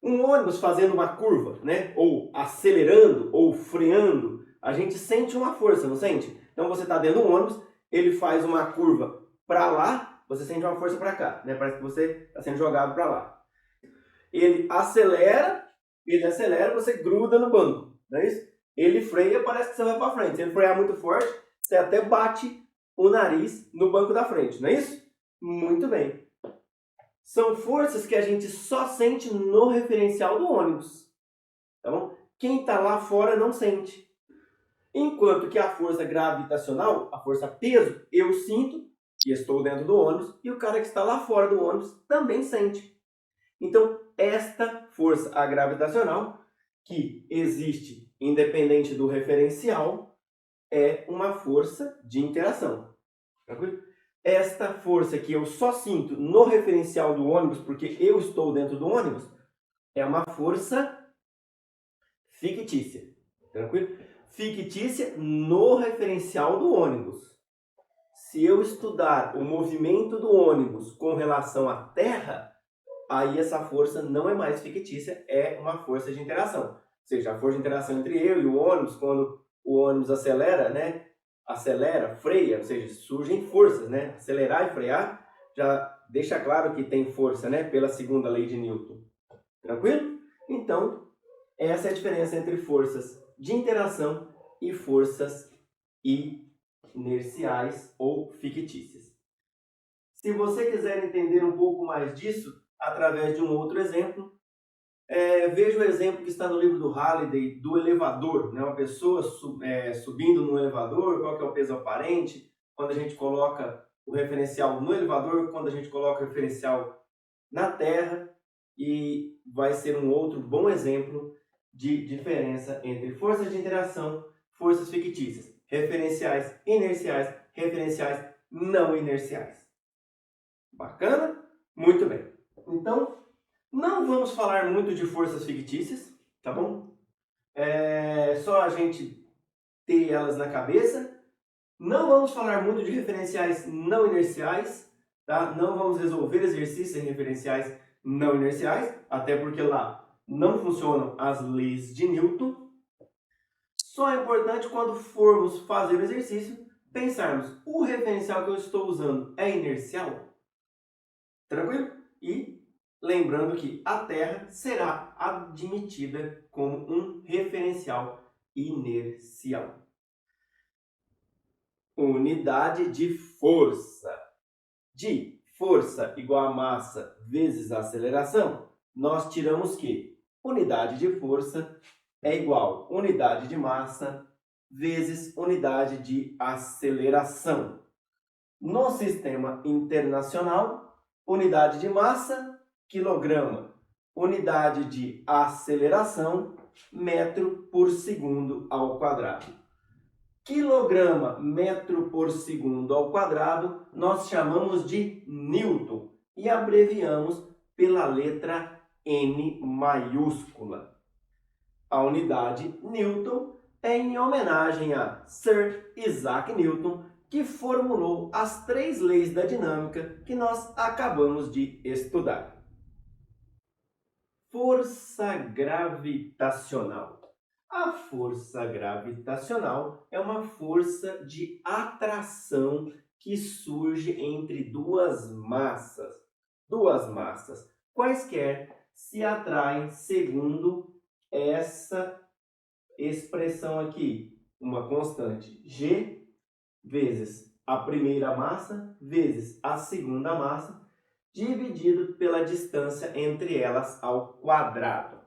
Um ônibus fazendo uma curva, né? Ou acelerando, ou freando, a gente sente uma força, não sente? Então você está dentro do ônibus, ele faz uma curva para lá, você sente uma força para cá, né? Parece que você está sendo jogado para lá. Ele acelera, você gruda no banco, não é isso? Ele freia, parece que você vai para frente. Se ele frear muito forte, você até bate o nariz no banco da frente, não é isso? Muito bem. São forças que a gente só sente no referencial do ônibus, tá bom? Quem está lá fora não sente. Enquanto que a força gravitacional, a força peso, eu sinto que estou dentro do ônibus e o cara que está lá fora do ônibus também sente. Então, esta força, a gravitacional, que existe independente do referencial, é uma força de interação. Tranquilo? Esta força que eu só sinto no referencial do ônibus, porque eu estou dentro do ônibus, é uma força fictícia. Tranquilo? Fictícia no referencial do ônibus. Se eu estudar o movimento do ônibus com relação à Terra, aí essa força não é mais fictícia, é uma força de interação. Ou seja, a força de interação entre eu e o ônibus, quando o ônibus acelera, né? Acelera, freia, ou seja, surgem forças, né? Acelerar e frear já deixa claro que tem força, né? Pela segunda lei de Newton. Tranquilo? Então, essa é a diferença entre forças de interação e forças inerciais ou fictícias. Se você quiser entender um pouco mais disso, através de um outro exemplo, veja o exemplo que está no livro do Halliday, do elevador, né? Uma pessoa subindo no elevador, qual que é o peso aparente, quando a gente coloca o referencial no elevador, quando a gente coloca o referencial na Terra, e vai ser um outro bom exemplo de diferença entre forças de interação, forças fictícias, referenciais, inerciais, referenciais não inerciais. Bacana? Muito bem. Então, não vamos falar muito de forças fictícias, tá bom? É só a gente ter elas na cabeça. Não vamos falar muito de referenciais não inerciais, tá? Não vamos resolver exercícios em referenciais não inerciais, até porque lá não funcionam as leis de Newton. Só é importante quando formos fazer o exercício, pensarmos, o referencial que eu estou usando é inercial? Tranquilo? E lembrando que a Terra será admitida como um referencial inercial. Unidade de força. De força igual a massa vezes a aceleração, nós tiramos que unidade de força é igual a unidade de massa vezes unidade de aceleração. No sistema internacional, unidade de massa, quilograma. Unidade de aceleração, metro por segundo ao quadrado. Quilograma metro por segundo ao quadrado nós chamamos de Newton e abreviamos pela letra N maiúscula. A unidade Newton é em homenagem a Sir Isaac Newton, que formulou as 3 leis da dinâmica que nós acabamos de estudar. Força gravitacional. A força gravitacional é uma força de atração que surge entre duas massas. Duas massas quaisquer se atraem segundo essa expressão aqui, uma constante G vezes a primeira massa vezes a segunda massa, dividido pela distância entre elas ao quadrado.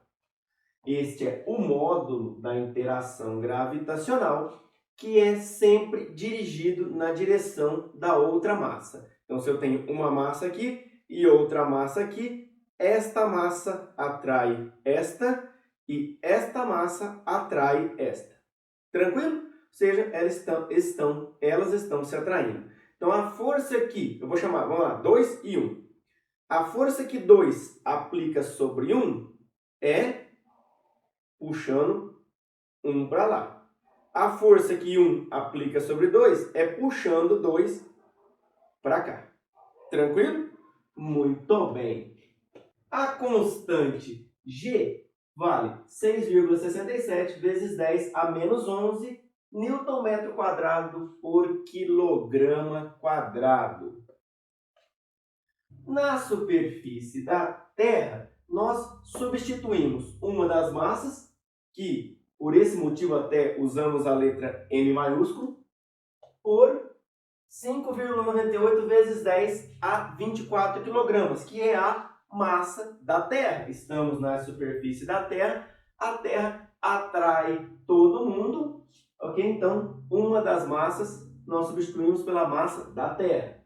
Este é o módulo da interação gravitacional, que é sempre dirigido na direção da outra massa. Então, se eu tenho uma massa aqui e outra massa aqui, esta massa atrai esta e esta massa atrai esta. Tranquilo? Ou seja, elas estão se atraindo. Então, a força que, eu vou chamar, vamos lá, 2 e 1. A força que 2 aplica sobre 1 é puxando 1 para lá. A força que 1 aplica sobre 2 é puxando 2 para cá. Tranquilo? Muito bem. A constante G vale 6,67 vezes 10 a menos 11 Newton metro quadrado por quilograma quadrado. Na superfície da Terra, nós substituímos uma das massas, que por esse motivo até usamos a letra M maiúsculo, por 5,98 vezes 10 a 24 kg, que é a massa da Terra. Estamos na superfície da Terra, a Terra atrai todo mundo, ok? Então, uma das massas nós substituímos pela massa da Terra.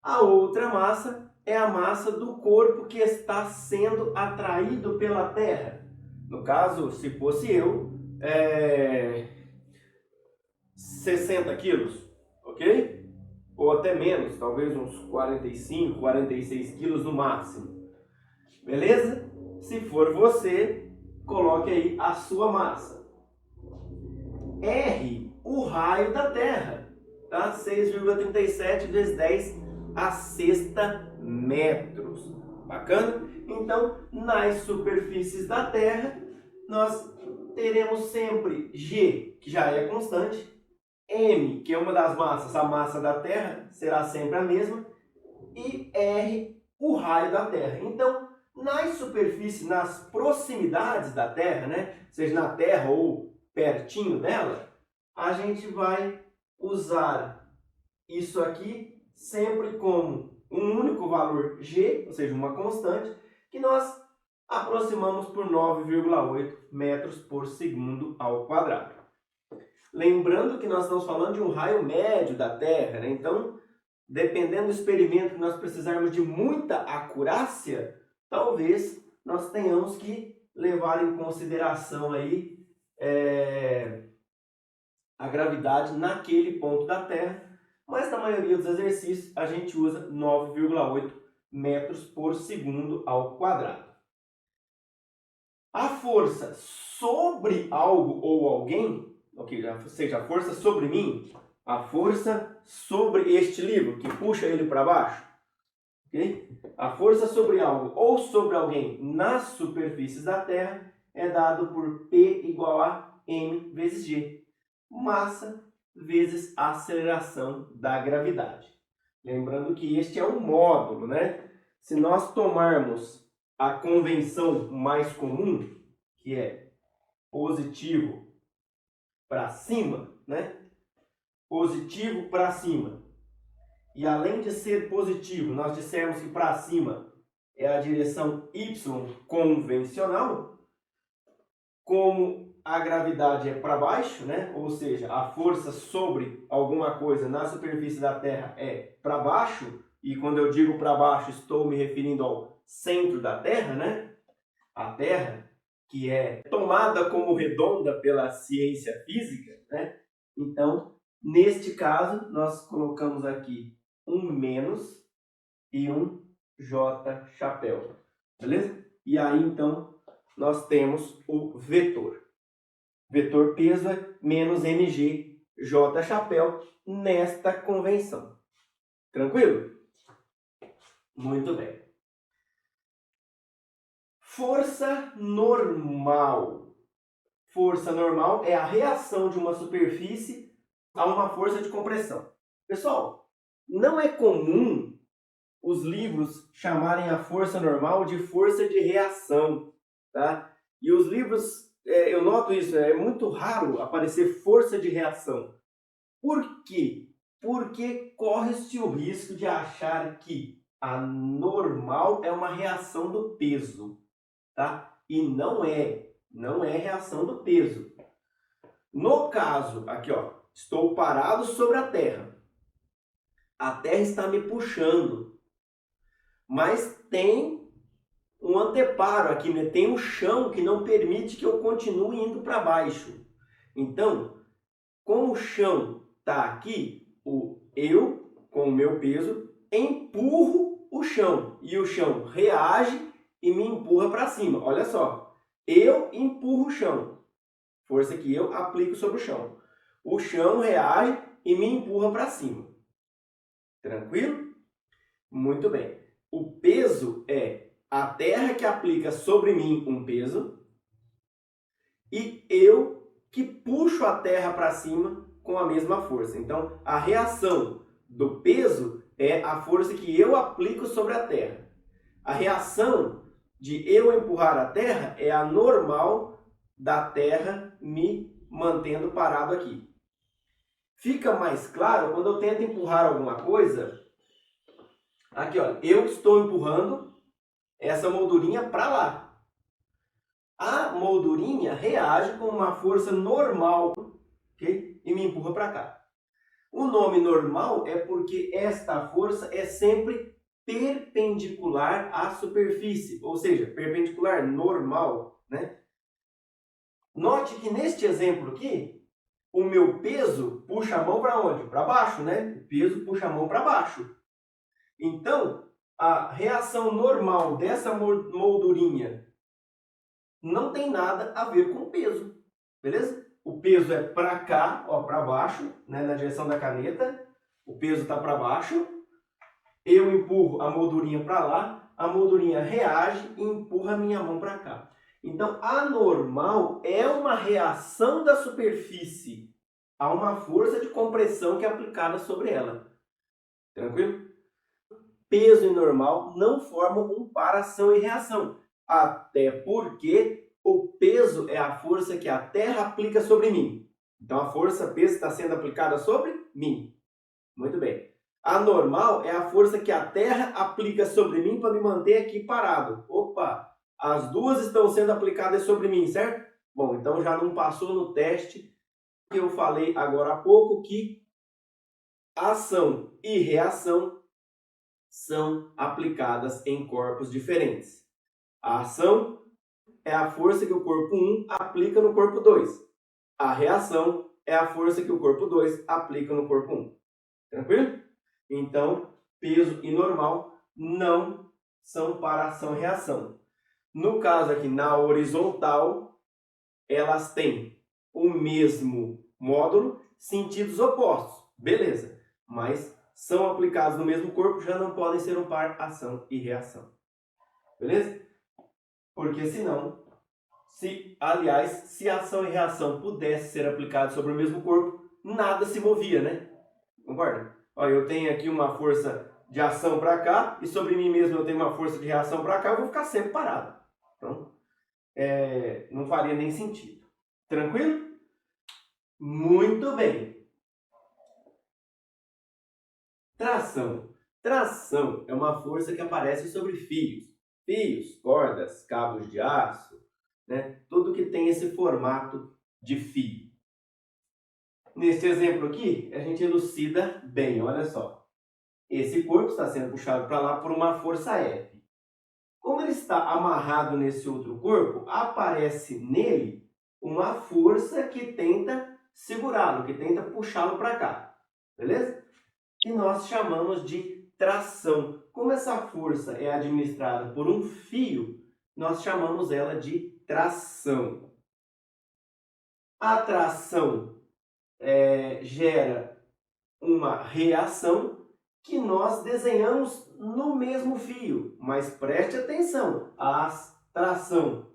A outra massa é a massa do corpo que está sendo atraído pela Terra. No caso, se fosse eu, 60 quilos, ok? Ou até menos, talvez uns 45, 46 quilos no máximo. Beleza? Se for você, coloque aí a sua massa. R, o raio da Terra, tá? 6,37 vezes 10 a sexta metros. Bacana? Então, nas superfícies da Terra, nós teremos sempre G, que já é constante, M, que é uma das massas, a massa da Terra, será sempre a mesma, e R, o raio da Terra. Então, nas superfícies, nas proximidades da Terra, né, seja na Terra ou pertinho dela, a gente vai usar isso aqui sempre como um único valor G, ou seja, uma constante, que nós aproximamos por 9,8 metros por segundo ao quadrado. Lembrando que nós estamos falando de um raio médio da Terra, né? Então, dependendo do experimento que nós precisarmos de muita acurácia, talvez nós tenhamos que levar em consideração aí a gravidade naquele ponto da Terra, mas na maioria dos exercícios a gente usa 9,8 metros por segundo ao quadrado. A força sobre algo ou alguém, seja a força sobre mim, a força sobre este livro, que puxa ele para baixo, okay? A força sobre algo ou sobre alguém nas superfícies da Terra é dado por P igual a m vezes g, massa vezes aceleração da gravidade. Lembrando que este é um módulo, né? Se nós tomarmos a convenção mais comum, que é positivo para cima, né? Positivo para cima. E além de ser positivo, nós dissermos que para cima é a direção y convencional, como a gravidade é para baixo, né? Ou seja, a força sobre alguma coisa na superfície da Terra é para baixo, e quando eu digo para baixo, estou me referindo ao centro da Terra, né? A Terra, que é tomada como redonda pela ciência física, né? Então, neste caso, nós colocamos aqui um menos e um J chapéu, beleza? E aí, então, nós temos o vetor. Vetor peso é menos mg J chapéu nesta convenção. Tranquilo? Muito bem. Força normal. Força normal é a reação de uma superfície a uma força de compressão. Pessoal, não é comum os livros chamarem a força normal de força de reação, tá? E os livros, eu noto isso, é muito raro aparecer força de reação. Por quê? Porque corre-se o risco de achar que a normal é uma reação do peso, tá? E não é reação do peso. No caso, aqui ó, estou parado sobre a Terra. A Terra está me puxando, mas tem um anteparo aqui, né? Tem um chão que não permite que eu continue indo para baixo. Então, como o chão está aqui, eu, com o meu peso, empurro o chão. E o chão reage e me empurra para cima. Olha só, eu empurro o chão. Força que eu aplico sobre o chão. O chão reage e me empurra para cima. Tranquilo? Muito bem. O peso é a Terra que aplica sobre mim um peso e eu que puxo a Terra para cima com a mesma força. Então, a reação do peso é a força que eu aplico sobre a Terra. A reação de eu empurrar a Terra é a normal da Terra me mantendo parado aqui. Fica mais claro quando eu tento empurrar alguma coisa. Aqui, olha, eu estou empurrando essa moldurinha para lá. A moldurinha reage com uma força normal, okay? E me empurra para cá. O nome normal é porque esta força é sempre perpendicular à superfície, ou seja, perpendicular normal, né? Note que neste exemplo aqui, o meu peso puxa a mão para onde? Para baixo, né? O peso puxa a mão para baixo. Então, a reação normal dessa moldurinha não tem nada a ver com o peso, beleza? O peso é para cá, ó, para baixo, né, na direção da caneta. O peso está para baixo. Eu empurro a moldurinha para lá, a moldurinha reage e empurra a minha mão para cá. Então, a normal é uma reação da superfície a uma força de compressão que é aplicada sobre ela. Tranquilo? Peso e normal não formam um par ação e reação. Até porque o peso é a força que a Terra aplica sobre mim. Então, a força peso está sendo aplicada sobre mim. Muito bem. A normal é a força que a Terra aplica sobre mim para me manter aqui parado. Opa! As duas estão sendo aplicadas sobre mim, certo? Bom, então já não passou no teste que eu falei agora há pouco que ação e reação são aplicadas em corpos diferentes. A ação é a força que o corpo 1 aplica no corpo 2. A reação é a força que o corpo 2 aplica no corpo 1. Tranquilo? Então, peso e normal não são para ação e reação. No caso aqui, na horizontal, elas têm o mesmo módulo, sentidos opostos. Beleza. Mas são aplicados no mesmo corpo, já não podem ser um par ação e reação. Beleza? Porque senão, se ação e reação pudessem ser aplicados sobre o mesmo corpo, nada se movia, né? Concorda? Olha, eu tenho aqui uma força de ação para cá e sobre mim mesmo eu tenho uma força de reação para cá, eu vou ficar sempre parado. Então, não faria nem sentido. Tranquilo? Muito bem. Tração. Tração é uma força que aparece sobre fios. Fios, cordas, cabos de aço, né? Tudo que tem esse formato de fio. Neste exemplo aqui, a gente elucida bem, olha só. Esse corpo está sendo puxado para lá por uma força F. Como ele está amarrado nesse outro corpo, aparece nele uma força que tenta segurá-lo, que tenta puxá-lo para cá. Beleza? Que nós chamamos de tração. Como essa força é administrada por um fio, nós chamamos ela de tração. A tração gera uma reação que nós desenhamos no mesmo fio. Mas preste atenção, a tração,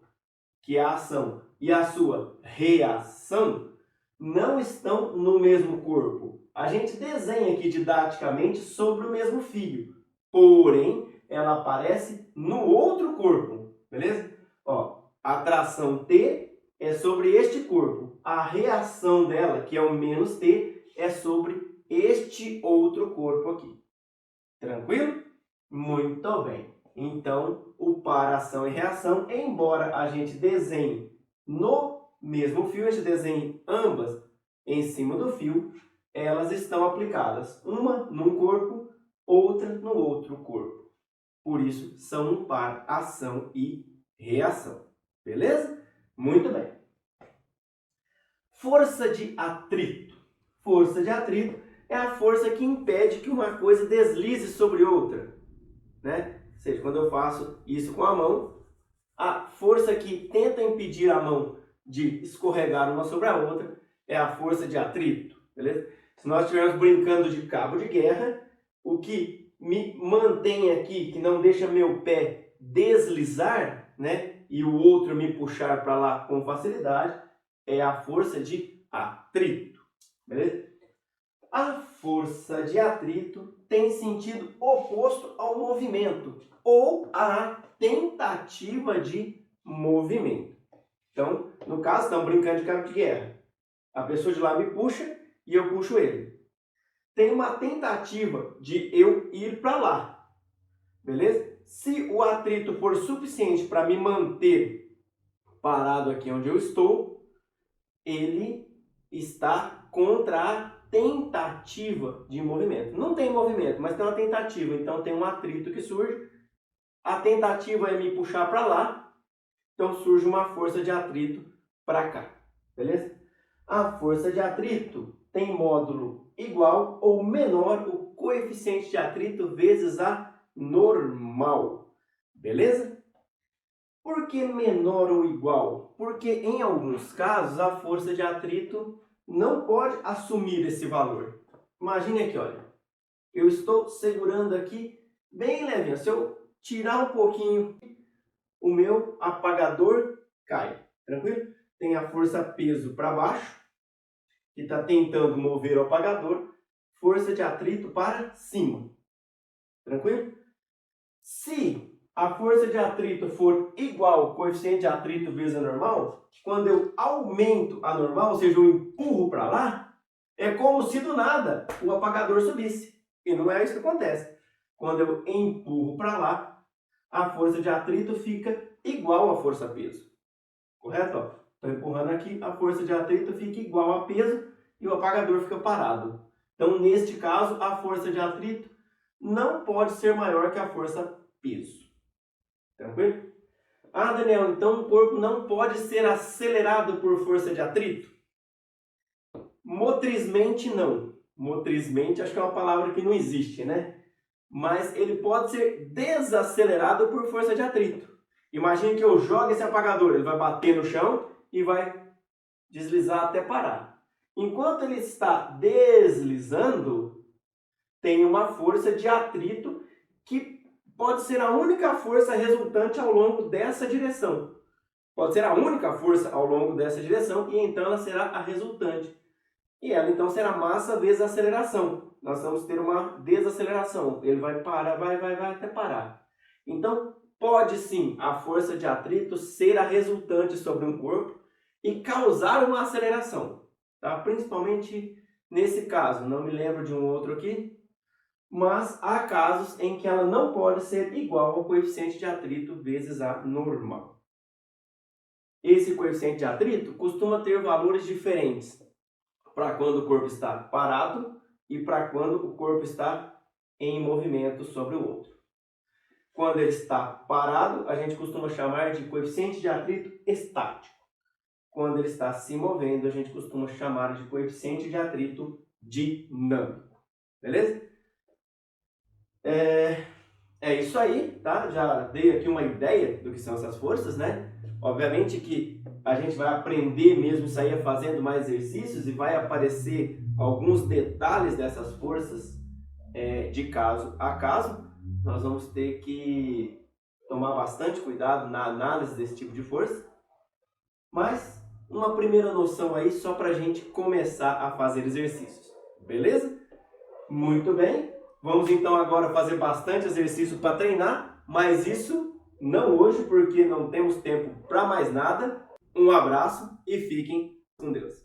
que é a ação, e a sua reação não estão no mesmo corpo. A gente desenha aqui didaticamente sobre o mesmo fio, porém ela aparece no outro corpo, beleza? Ó, a tração T é sobre este corpo, a reação dela, que é o menos T, é sobre este outro corpo aqui. Tranquilo? Muito bem. Então, o par ação e reação, embora a gente desenhe no mesmo fio, a gente desenhe ambas em cima do fio, elas estão aplicadas, uma num corpo, outra no outro corpo. Por isso, são um par ação e reação. Beleza? Muito bem. Força de atrito. Força de atrito é a força que impede que uma coisa deslize sobre outra, né? Ou seja, quando eu faço isso com a mão, a força que tenta impedir a mão de escorregar uma sobre a outra é a força de atrito, beleza? Se nós estivermos brincando de cabo de guerra, o que me mantém aqui, que não deixa meu pé deslizar, né, e o outro me puxar para lá com facilidade, é a força de atrito, beleza? A força de atrito tem sentido oposto ao movimento ou à tentativa de movimento. Então, no caso, estamos brincando de cabo de guerra. A pessoa de lá me puxa e eu puxo ele. Tem uma tentativa de eu ir para lá, beleza? Se o atrito for suficiente para me manter parado aqui onde eu estou, ele está contra a tentativa de movimento. Não tem movimento, mas tem uma tentativa, então tem um atrito que surge. A tentativa é me puxar para lá, então surge uma força de atrito para cá, beleza? A força de atrito tem módulo igual ou menor o coeficiente de atrito vezes a normal, beleza? Por que menor ou igual? Porque em alguns casos a força de atrito não pode assumir esse valor. Imagine aqui, olha, eu estou segurando aqui bem levinho. Se eu tirar um pouquinho, o meu apagador cai. Tranquilo? Tem a força peso para baixo, que está tentando mover o apagador. Força de atrito para cima. Tranquilo? Se a força de atrito for igual ao coeficiente de atrito vezes a normal, quando eu aumento a normal, ou seja, eu empurro para lá, é como se do nada o apagador subisse. E não é isso que acontece. Quando eu empurro para lá, a força de atrito fica igual à força peso. Correto? Estou empurrando aqui, a força de atrito fica igual a peso e o apagador fica parado. Então, neste caso, a força de atrito não pode ser maior que a força peso. Tranquilo? Ah, Daniel, então o corpo não pode ser acelerado por força de atrito? Motrizmente, não. Motrizmente, acho que é uma palavra que não existe, né? Mas ele pode ser desacelerado por força de atrito. Imagine que eu jogo esse apagador, ele vai bater no chão e vai deslizar até parar. Enquanto ele está deslizando, tem uma força de atrito que pode ser a única força resultante ao longo dessa direção. Pode ser a única força ao longo dessa direção e então ela será a resultante. E ela então será massa vezes aceleração. Nós vamos ter uma desaceleração. Ele vai parar, vai até parar. Então, pode sim a força de atrito ser a resultante sobre um corpo e causar uma aceleração. Tá? Principalmente nesse caso, não me lembro de um outro aqui, mas há casos em que ela não pode ser igual ao coeficiente de atrito vezes A normal. Esse coeficiente de atrito costuma ter valores diferentes para quando o corpo está parado e para quando o corpo está em movimento sobre o outro. Quando ele está parado, a gente costuma chamar de coeficiente de atrito estático. Quando ele está se movendo, a gente costuma chamar de coeficiente de atrito dinâmico. Beleza? É isso aí, tá? Já dei aqui uma ideia do que são essas forças, né? Obviamente que a gente vai aprender mesmo isso aí fazendo mais exercícios e vai aparecer alguns detalhes dessas forças de caso a caso. Nós vamos ter que tomar bastante cuidado na análise desse tipo de força. Mas uma primeira noção aí só para a gente começar a fazer exercícios. Beleza? Muito bem. Vamos então agora fazer bastante exercício para treinar, mas isso não hoje porque não temos tempo para mais nada. Um abraço e fiquem com Deus.